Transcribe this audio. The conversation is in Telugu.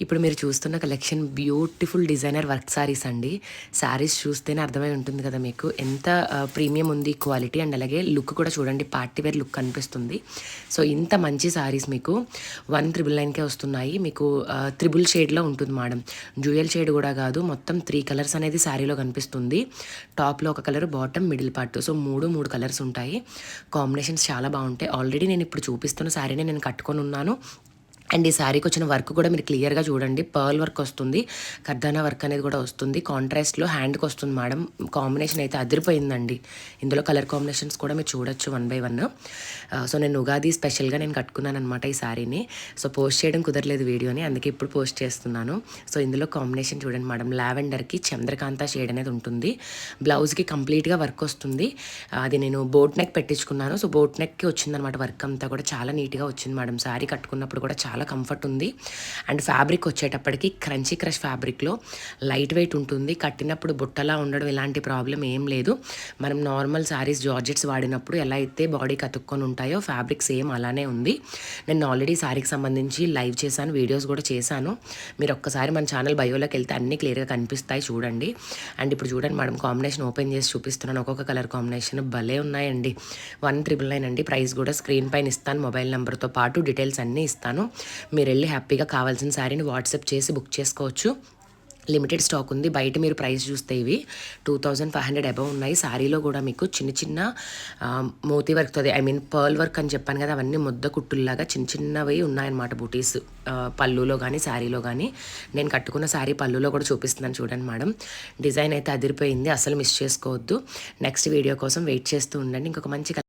ఇప్పుడు మీరు చూస్తున్న collection beautiful designer work saris అండి. సారీస్ చూస్తేనే అర్థమై ఉంటుంది కదా మీకు ఎంత ప్రీమియం ఉంది క్వాలిటీ, అండ్ అలాగే లుక్ కూడా చూడండి, పార్టీ వేర్ లుక్ కనిపిస్తుంది. సో ఇంత మంచి సారీస్ మీకు 1,999కే వస్తున్నాయి. మీకు త్రిబుల్ షేడ్లో ఉంటుంది మేడం, డ్యూయల్ షేడ్ కూడా కాదు, మొత్తం 3 కలర్స్ అనేది శారీలో కనిపిస్తుంది. టాప్లో ఒక colour, bottom, middle part, so మూడు కలర్స్ ఉంటాయి. కాంబినేషన్స్ చాలా బాగుంటాయి. ఆల్రెడీ నేను ఇప్పుడు చూపిస్తున్న శారీని నేను కట్టుకొని ఉన్నాను. అండ్ ఈ శారీకి వచ్చిన వర్క్ కూడా మీరు క్లియర్గా చూడండి, పర్ల్ వర్క్ వస్తుంది, కర్దానా వర్క్ అనేది కూడా వస్తుంది, కాంట్రాస్ట్లో హ్యాండ్కి వస్తుంది మేడం. కాంబినేషన్ అయితే అదిరిపోయిందండి. ఇందులో కలర్ కాంబినేషన్స్ కూడా మీరు చూడొచ్చు 1 by 1. సో నేను ఉగాది స్పెషల్గా నేను కట్టుకున్నాను అనమాట ఈ శారీని. సో పోస్ట్ చేయడం కుదరలేదు వీడియోని, అందుకే ఇప్పుడు పోస్ట్ చేస్తున్నాను. సో ఇందులో కాంబినేషన్ చూడండి మేడం, లావెండర్కి చంద్రకాంత షేడ్ అనేది ఉంటుంది. బ్లౌజ్కి కంప్లీట్గా వర్క్ వస్తుంది. అది నేను బోట్ నెక్ పెట్టించుకున్నాను. సో బోట్ నెక్కి వచ్చిందనమాట వర్క్ అంతా కూడా, చాలా నీట్గా వచ్చింది మేడం. శారీ కట్టుకున్నప్పుడు కూడా చాలా కంఫర్ట్ ఉంది. అండ్ ఫ్యాబ్రిక్ వచ్చేటప్పటికి క్రంచీ క్రష్ ఫ్యాబ్రిక్లో లైట్ వెయిట్ ఉంటుంది. కట్టినప్పుడు బుట్టలా ఉండడం ఇలాంటి ప్రాబ్లం ఏం లేదు. మనం నార్మల్ శారీస్ జార్జెట్స్ వాడినప్పుడు ఎలా అయితే బాడీకి అతుక్కొని ఉంటాయో ఫ్యాబ్రిక్ సేమ్ అలానే ఉంది. నేను ఆల్రెడీ శారీకి సంబంధించి లైవ్ చేశాను, వీడియోస్ కూడా చేశాను. మీరు ఒక్కసారి మన ఛానల్ బయోలోకి వెళ్తే అన్నీ క్లియర్గా కనిపిస్తాయి చూడండి. అండ్ ఇప్పుడు చూడండి మేడం, కాంబినేషన్ ఓపెన్ చేసి చూపిస్తున్నాను. ఒక్కొక్క కలర్ కాంబినేషన్ భలే ఉన్నాయండి. 1,999 అండి. ప్రైస్ కూడా స్క్రీన్ పైన ఇస్తాను, మొబైల్ నెంబర్తో పాటు డీటెయిల్స్ అన్నీ ఇస్తాను. మీరు వెళ్ళి హ్యాపీగా కావాల్సిన శారీని వాట్సాప్ చేసి బుక్ చేసుకోవచ్చు. లిమిటెడ్ స్టాక్ ఉంది. బయట మీరు ప్రైస్ చూస్తే ఇవి 2,500 అబవ్ ఉన్నాయి. శారీలో కూడా మీకు చిన్న మోతీ వర్క్, పర్ల్ వర్క్ అని చెప్పాను కదా, అవన్నీ ముద్ద కుట్టుల్లాగా చిన్నవి ఉన్నాయన్నమాట బూటీస్. పళ్ళులో కానీ శారీలో కానీ. నేను కట్టుకున్న శారీ పళ్ళులో కూడా చూపిస్తున్నాను చూడండి మేడం. డిజైన్ అయితే అదిరిపోయింది, అసలు మిస్ చేసుకోవద్దు. నెక్స్ట్ వీడియో కోసం వెయిట్ చేస్తూ ఉండండి. ఇంకొక మంచి